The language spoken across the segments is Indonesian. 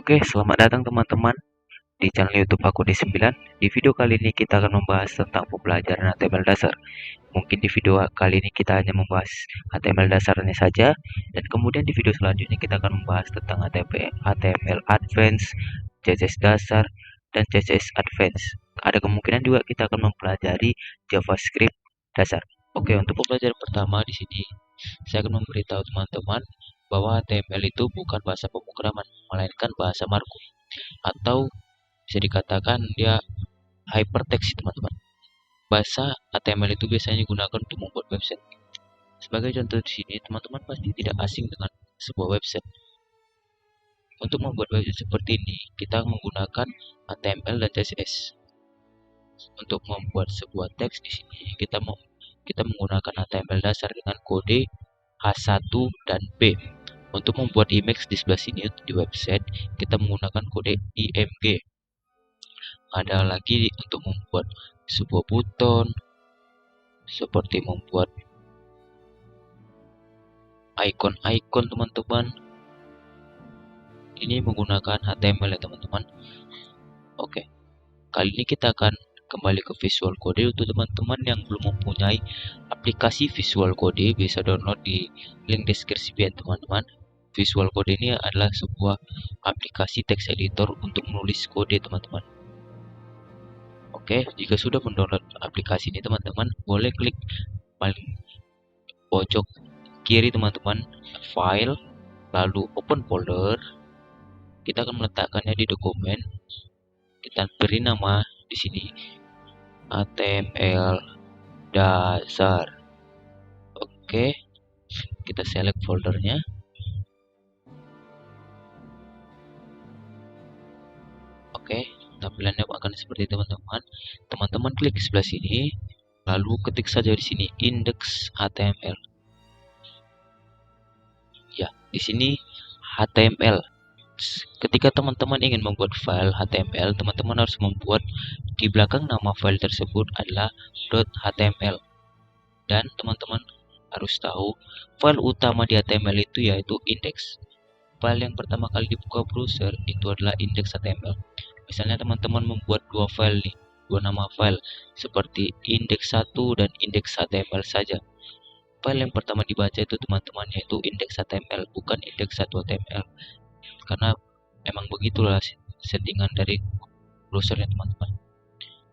Oke, selamat datang teman-teman di channel YouTube aku D9. Di video kali ini kita akan membahas tentang pembelajaran HTML dasar. Mungkin di video kali ini kita hanya membahas HTML dasarnya saja, dan kemudian di video selanjutnya kita akan membahas tentang HTML Advance, CSS dasar, dan CSS Advance. Ada kemungkinan juga kita akan mempelajari JavaScript dasar. Oke, untuk pembelajaran pertama di sini saya akan memberitahu teman-teman bahwa HTML itu bukan bahasa pemrograman, melainkan bahasa markup, atau bisa dikatakan dia hypertext, teman-teman. Bahasa HTML itu biasanya digunakan untuk membuat website. Sebagai contoh di sini, teman-teman pasti tidak asing dengan sebuah website. Untuk membuat website seperti ini, kita menggunakan HTML dan CSS. Untuk membuat sebuah teks di sini, kita menggunakan HTML dasar dengan kode H1 dan B. Untuk membuat image di sebelah sini di website, kita menggunakan kode IMG. Ada lagi untuk membuat sebuah button, seperti membuat icon-icon, teman-teman. Ini menggunakan HTML ya, teman-teman. Oke, kali ini kita akan kembali ke Visual Code. Untuk teman-teman yang belum mempunyai aplikasi Visual Code, bisa download di link deskripsi ya, teman-teman. Visual Code ini adalah sebuah aplikasi text editor untuk menulis kode, teman-teman. Oke, jika sudah mendownload aplikasi ini, teman-teman boleh klik paling pojok kiri, teman-teman, file, lalu open folder. Kita akan meletakkannya di dokumen. Kita beri nama di sini HTML dasar. Oke, kita select foldernya. Oke, tampilannya akan seperti teman-teman. Teman-teman klik sebelah sini, lalu ketik saja di sini index.html. Ya, di sini HTML. Ketika teman-teman ingin membuat file HTML, teman-teman harus membuat di belakang nama file tersebut adalah .html. Dan teman-teman harus tahu file utama di HTML itu yaitu index. File yang pertama kali dibuka browser itu adalah index.html. Misalnya teman-teman membuat dua file nih, dua nama file seperti index1 dan index.html saja. File yang pertama dibaca itu teman-teman yaitu index.html, bukan index1.html. Karena emang begitulah settingan dari browsernya, teman-teman.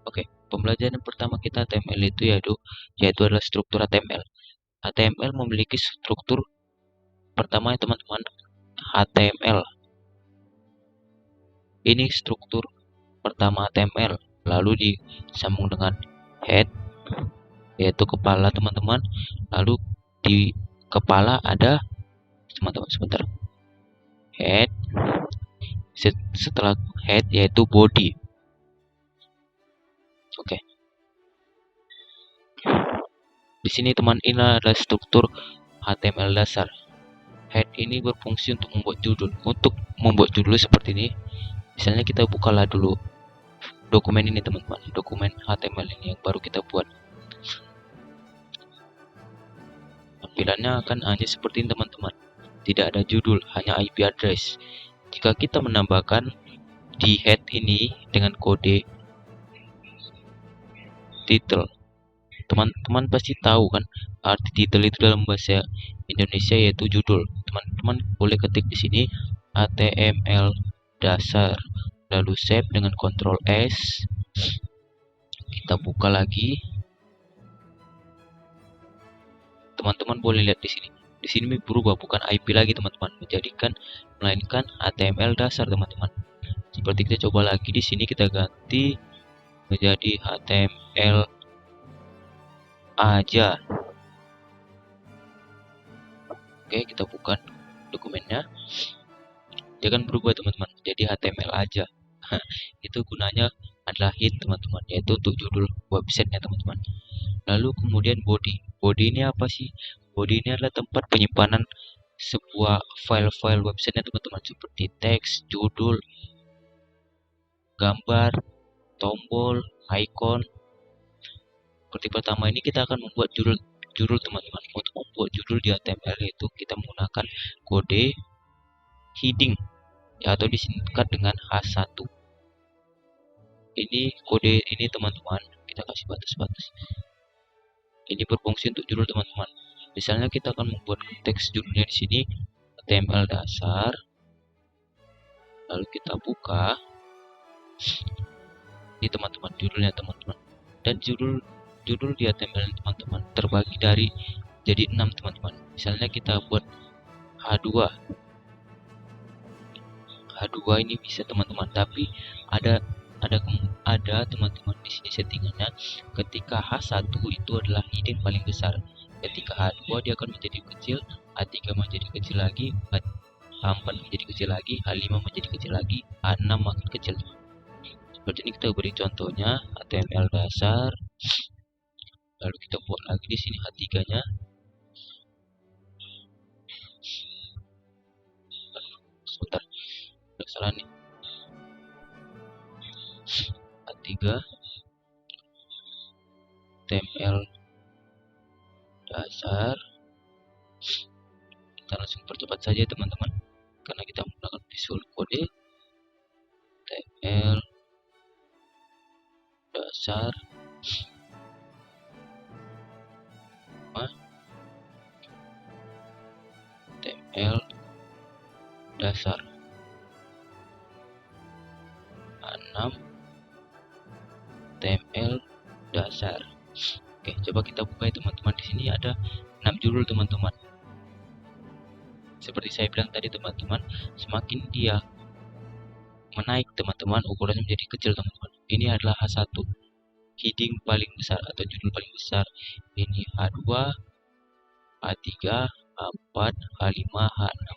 Oke, pembelajaran pertama kita HTML itu yaitu adalah struktur HTML. HTML memiliki struktur pertama ya, teman-teman, HTML. Ini struktur pertama HTML, lalu disambung dengan head, yaitu kepala, teman-teman. Lalu di kepala ada, teman-teman, sebentar, head. Setelah head yaitu body. Oke. Di sini, teman, ini adalah struktur HTML dasar. Head ini berfungsi untuk membuat judul. Untuk membuat judul seperti ini, misalnya kita bukalah dulu dokumen ini, teman-teman, dokumen HTML ini yang baru kita buat. Tampilannya akan hanya seperti ini, teman-teman. Tidak ada judul, hanya IP address. Jika kita menambahkan di head ini dengan kode title, teman-teman pasti tahu kan arti title itu dalam bahasa Indonesia yaitu judul. Teman-teman boleh ketik di sini HTML dasar, lalu save dengan Ctrl S. Kita buka lagi. Teman-teman boleh lihat di sini. Di sini berubah, bukan IP lagi, teman-teman, melainkan HTML dasar, teman-teman. Seperti kita coba lagi di sini, kita ganti menjadi HTML aja. Oke, kita buka dokumennya. Dia akan berubah, teman-teman, jadi HTML aja. Itu gunanya adalah hint, teman-teman, yaitu untuk judul websitenya, teman-teman. Lalu kemudian body. Body ini apa sih? Body ini adalah tempat penyimpanan sebuah file-file websitenya, teman-teman, seperti teks, judul, gambar, tombol, icon. Seperti pertama ini kita akan membuat judul, teman-teman. Untuk membuat judul di HTML itu kita menggunakan kode heading. ya, atau disingkat dengan H1. Ini kode ini teman-teman, kita kasih batas-batas. Ini berfungsi untuk judul teman-teman. Misalnya kita akan membuat teks judulnya di sini HTML dasar, lalu kita buka ini teman-teman, judulnya teman-teman, dan judul di HTML teman-teman terbagi dari jadi 6 teman-teman. Misalnya kita buat H2 ini bisa teman-teman, tapi ada teman-teman di sini settingannya. Ketika H1 itu adalah heading paling besar, ketika H2 dia akan menjadi kecil, H3 menjadi kecil lagi, H4 menjadi kecil lagi, H5 menjadi kecil lagi, H6 makin kecil. Seperti ini kita beri contohnya HTML dasar, lalu kita buat lagi di sini H3-nya. Sebentar, udah salah nih. H3 HTML dasar. Kita langsung percepat saja teman-teman, karena kita menggunakan Visual Code. HTML dasar HTML dasar 6 HTML dasar. Oke, coba kita buka ya teman-teman. Di sini ada 6 judul teman-teman. Seperti saya bilang tadi teman-teman, semakin dia menaik teman-teman, ukurannya menjadi kecil teman-teman. Ini adalah H1, heading paling besar atau judul paling besar. Ini H2, H3, H4, H5, H6.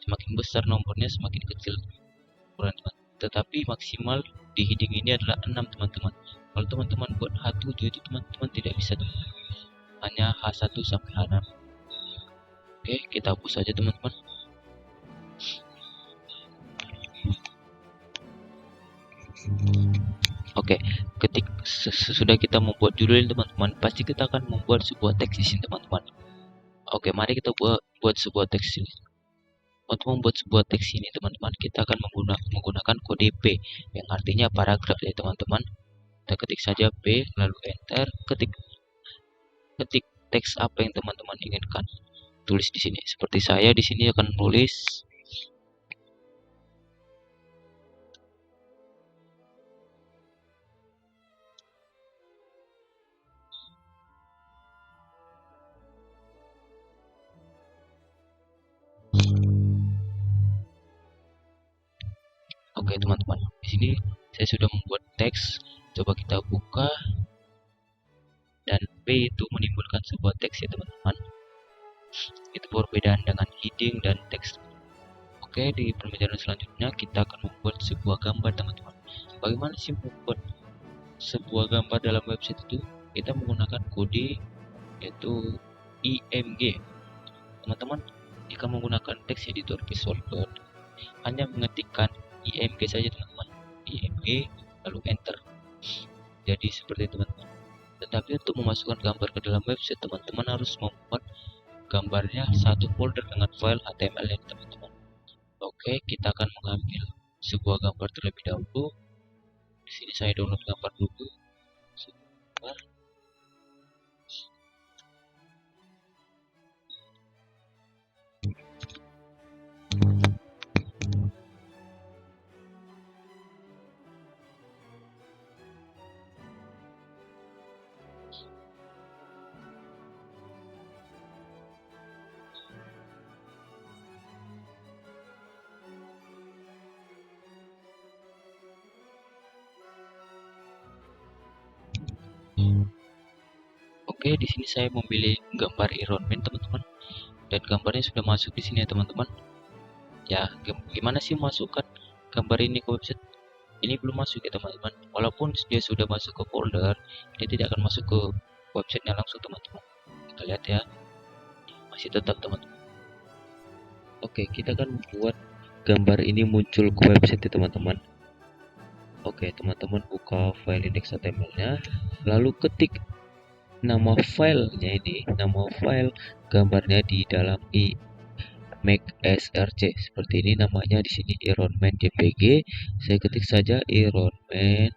Semakin besar nomornya semakin kecil ukuran teman. Tetapi maksimal di heading ini adalah 6 teman-teman. Kalau teman-teman buat H7 itu teman-teman tidak bisa teman-teman. Hanya H1 sampai H6. Oke, kita hapus saja teman-teman. Oke, sudah kita membuat judul ini teman-teman, pasti kita akan membuat sebuah teks di sini teman-teman. Oke, mari kita buat sebuah teks ini. Untuk membuat sebuah teks ini teman-teman, kita akan menggunakan kode P yang artinya paragraf ya teman-teman. Kita ketik saja P, lalu enter, ketik teks apa yang teman-teman inginkan. Tulis di sini. Seperti saya di sini akan menulis Oke teman-teman, di sini saya sudah membuat teks. Coba kita buka, dan P itu menimbulkan sebuah teks ya teman-teman. Itu perbedaan dengan heading dan teks. Oke, di pembelajaran selanjutnya kita akan membuat sebuah gambar teman-teman. Bagaimana sih membuat sebuah gambar dalam website itu? Kita menggunakan kode yaitu IMG. Teman-teman, jika menggunakan text editor Visual Code, hanya mengetikkan IMG saja teman-teman, IMG lalu enter. Jadi seperti teman-teman. Tetapi untuk memasukkan gambar ke dalam website, teman-teman harus membuat gambarnya satu folder dengan file HTML ya teman-teman. Oke, kita akan mengambil sebuah gambar terlebih dahulu. Di sini saya download gambar dulu. Sebentar. Oke, di sini saya memilih gambar Iron Man teman-teman, dan gambarnya sudah masuk di sini ya teman-teman. Ya, gimana sih masukkan gambar ini ke website? Ini belum masuk ya teman-teman. Walaupun dia sudah masuk ke folder, dia tidak akan masuk ke websitenya langsung teman-teman. Kita lihat ya, masih tetap teman-teman. Oke, kita akan membuat gambar ini muncul ke website ya teman-teman. Oke, teman-teman buka file index.html-nya, lalu ketik nama filenya ini, nama file gambarnya di dalam make src seperti ini namanya di sini ironman jpg. Saya ketik saja ironman.jpg.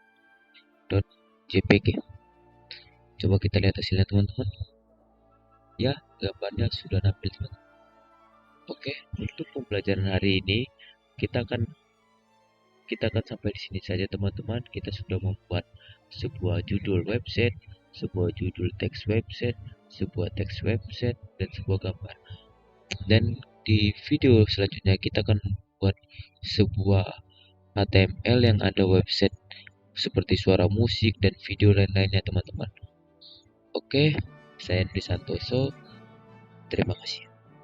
Coba kita lihat hasilnya teman-teman. Ya, gambarnya sudah nampil teman-teman. Oke, untuk pembelajaran hari ini kita akan sampai di sini saja teman-teman. Kita sudah membuat sebuah judul website, sebuah judul teks website, sebuah teks website, dan sebuah gambar. Dan di video selanjutnya kita akan membuat sebuah HTML yang ada website seperti suara musik dan video lain-lainnya teman-teman. Oke, saya Andri Santoso. Terima kasih.